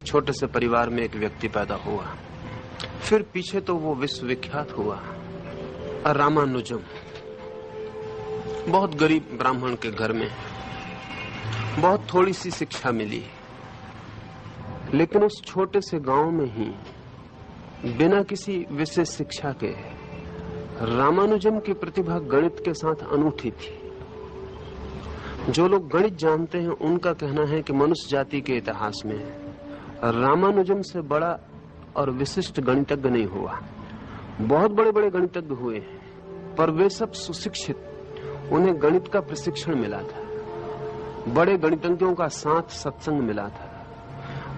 छोटे से परिवार में एक व्यक्ति पैदा हुआ, फिर पीछे तो वो विश्वविख्यात हुआ। रामानुजम बहुत गरीब ब्राह्मण के घर में, बहुत थोड़ी सी शिक्षा मिली, लेकिन उस छोटे से गांव में ही बिना किसी विशेष शिक्षा के रामानुजम की प्रतिभा गणित के साथ अनूठी थी। जो लोग गणित जानते हैं उनका कहना है कि मनुष्य जाति के इतिहास में रामानुजम से बड़ा और विशिष्ट गणितज्ञ नहीं हुआ। बहुत बड़े बड़े गणितज्ञ हुए हैं, पर वे सब सुशिक्षित, उन्हें गणित का प्रशिक्षण मिला था, बड़े गणितज्ञों का साथ सत्संग मिला था,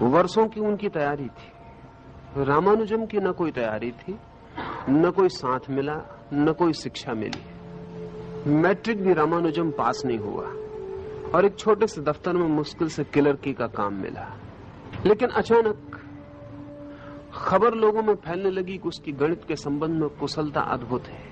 वर्षों की उनकी तैयारी थी। रामानुजम की न कोई तैयारी थी, न कोई साथ मिला, न कोई शिक्षा मिली। मैट्रिक भी रामानुजम पास नहीं हुआ और एक छोटे से दफ्तर में मुश्किल से क्लर्की का काम मिला। लेकिन अचानक खबर लोगों में फैलने लगी कि उसकी गणित के संबंध में कुशलता अद्भुत है,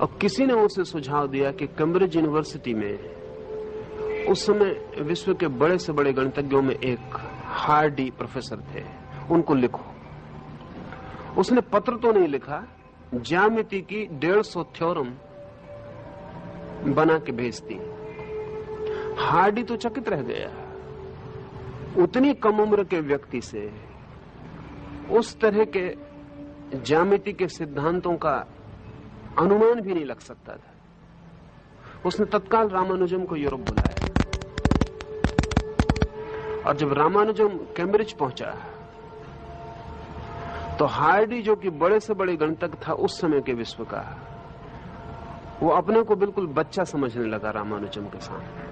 और किसी ने उसे सुझाव दिया कि कैम्ब्रिज यूनिवर्सिटी में उस समय विश्व के बड़े से बड़े गणितज्ञों में एक हार्डी प्रोफेसर थे, उनको लिखो। उसने पत्र तो नहीं लिखा, ज्यामिति की 150 थ्योरम बना के भेज दी। हार्डी तो चकित रह गया, उतनी कम उम्र के व्यक्ति से उस तरह के ज्यामिति के सिद्धांतों का अनुमान भी नहीं लग सकता था। उसने तत्काल रामानुजम को यूरोप बुलाया, और जब रामानुजम कैम्ब्रिज पहुंचा तो हार्डी, जो कि बड़े से बड़े गणितज्ञ था उस समय के विश्व का, वो अपने को बिल्कुल बच्चा समझने लगा रामानुजम के सामने।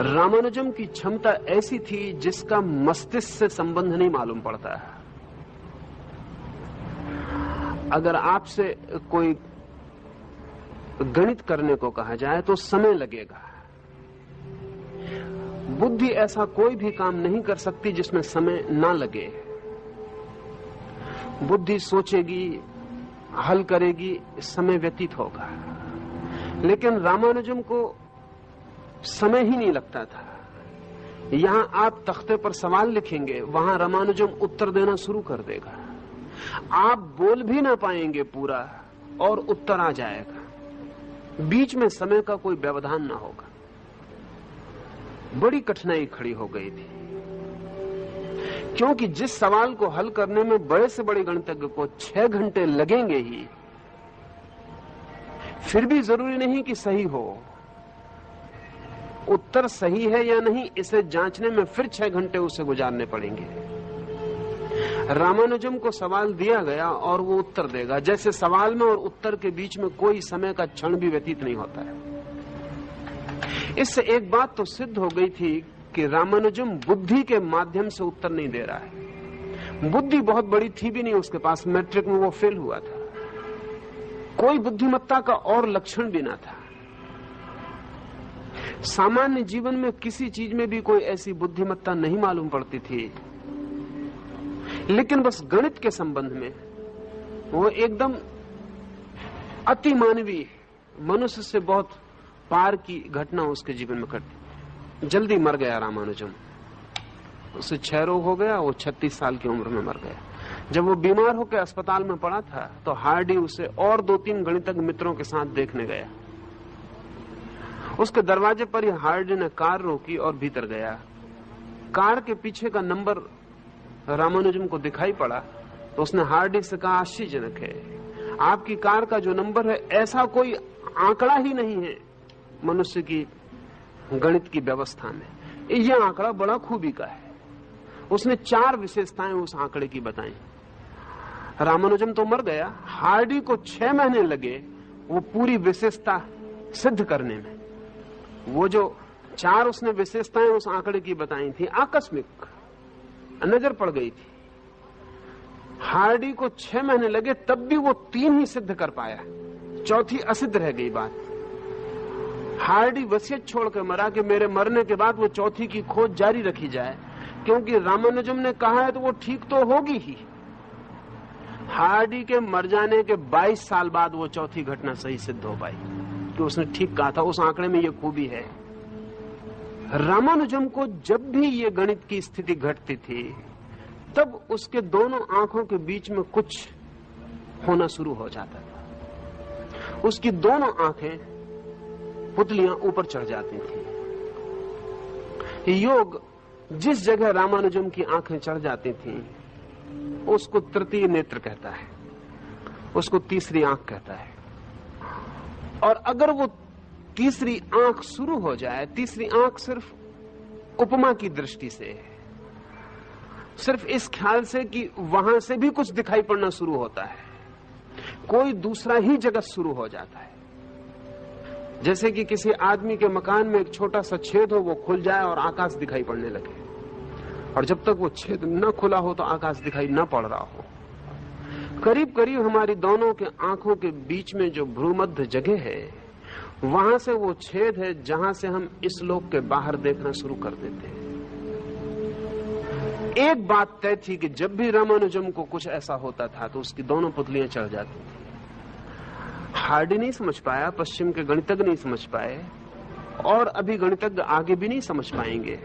रामानुजम की क्षमता ऐसी थी जिसका मस्तिष्क से संबंध नहीं मालूम पड़ता है। अगर आपसे कोई गणित करने को कहा जाए तो समय लगेगा। बुद्धि ऐसा कोई भी काम नहीं कर सकती जिसमें समय ना लगे। बुद्धि सोचेगी, हल करेगी, समय व्यतीत होगा। लेकिन रामानुजम को समय ही नहीं लगता था। यहां आप तख्ते पर सवाल लिखेंगे, वहां रामानुजम उत्तर देना शुरू कर देगा। आप बोल भी ना पाएंगे पूरा और उत्तर आ जाएगा। बीच में समय का कोई व्यवधान ना होगा। बड़ी कठिनाई खड़ी हो गई थी, क्योंकि जिस सवाल को हल करने में बड़े से बड़े गणितज्ञ को 6 घंटे लगेंगे ही, फिर भी जरूरी नहीं कि सही हो। उत्तर सही है या नहीं, इसे जांचने में फिर 6 घंटे उसे गुजारने पड़ेंगे। रामानुजम को सवाल दिया गया और वो उत्तर देगा, जैसे सवाल में और उत्तर के बीच में कोई समय का क्षण भी व्यतीत नहीं होता है। इससे एक बात तो सिद्ध हो गई थी कि रामानुजम बुद्धि के माध्यम से उत्तर नहीं दे रहा है। बुद्धि बहुत बड़ी थी भी नहीं उसके पास, मैट्रिक में वो फेल हुआ था। कोई बुद्धिमत्ता का और लक्षण भी ना था। सामान्य जीवन में किसी चीज में भी कोई ऐसी बुद्धिमत्ता नहीं मालूम पड़ती थी, लेकिन बस गणित के संबंध में वो एकदम अति मानवीय, मनुष्य से बहुत पार की घटना उसके जीवन में घटी। जल्दी मर गया रामानुजम। उसे क्षय रोग हो गया, वो 36 साल की उम्र में मर गया। जब वो बीमार होकर अस्पताल में पड़ा था तो हार्डी उसे और 2-3 गणितज्ञ मित्रों के साथ देखने गया। उसके दरवाजे पर ही हार्डी ने कार रोकी और भीतर गया। कार के पीछे का नंबर रामानुजम को दिखाई पड़ा तो उसने हार्डी से कहा, आश्चर्यजनक है, आपकी कार का जो नंबर है, ऐसा कोई आंकड़ा ही नहीं है मनुष्य की गणित की व्यवस्था में। यह आंकड़ा बड़ा खूबी का है। उसने 4 विशेषताएं उस आंकड़े की बताई। रामानुजम तो मर गया, हार्डी को 6 महीने लगे वो पूरी विशेषता सिद्ध करने में। वो जो 4 उसने विशेषताएं उस आंकड़े की बताई थी, आकस्मिक नजर पड़ गई थी। हार्डी को 6 महीने लगे, तब भी वो 3 ही सिद्ध कर पाया, 4थी असिद्ध रह गई बात। हार्डी वसीयत छोड़कर मरा कि मेरे मरने के बाद वो 4थी की खोज जारी रखी जाए, क्योंकि रामानुजम ने कहा है तो वो ठीक तो होगी ही। हार्डी के मर जाने के 22 साल बाद वो 4थी घटना सही सिद्ध हो पाई कि उसने ठीक कहा था। उस आंकड़े में ये खूबी है। रामानुजम को जब भी ये गणित की स्थिति घटती थी तब उसके दोनों आंखों के बीच में कुछ होना शुरू हो जाता था। उसकी दोनों आंखें पुतलियां ऊपर चढ़ जाती थी। योग जिस जगह रामानुजम की आंखें चढ़ जाती थीं उसको तृतीय नेत्र कहता है, उसको तीसरी आंख कहता है। और अगर वो तीसरी आंख शुरू हो जाए, तीसरी आंख सिर्फ उपमा की दृष्टि से, सिर्फ इस ख्याल से कि वहां से भी कुछ दिखाई पड़ना शुरू होता है, कोई दूसरा ही जगत शुरू हो जाता है। जैसे कि किसी आदमी के मकान में एक छोटा सा छेद हो, वो खुल जाए और आकाश दिखाई पड़ने लगे, और जब तक वो छेद न खुला हो तो आकाश दिखाई न पड़ रहा हो। करीब करीब हमारी दोनों के आंखों के बीच में जो भ्रूमध्य जगह है, वहां से वो छेद है जहां से हम इस लोक के बाहर देखना शुरू कर देते हैं। एक बात तय थी कि जब भी रामानुजम को कुछ ऐसा होता था तो उसकी दोनों पुतलियां चढ़ जाती थी। हार्डी नहीं समझ पाया, पश्चिम के गणितज्ञ नहीं समझ पाए, और अभी गणितज्ञ आगे भी नहीं समझ पाएंगे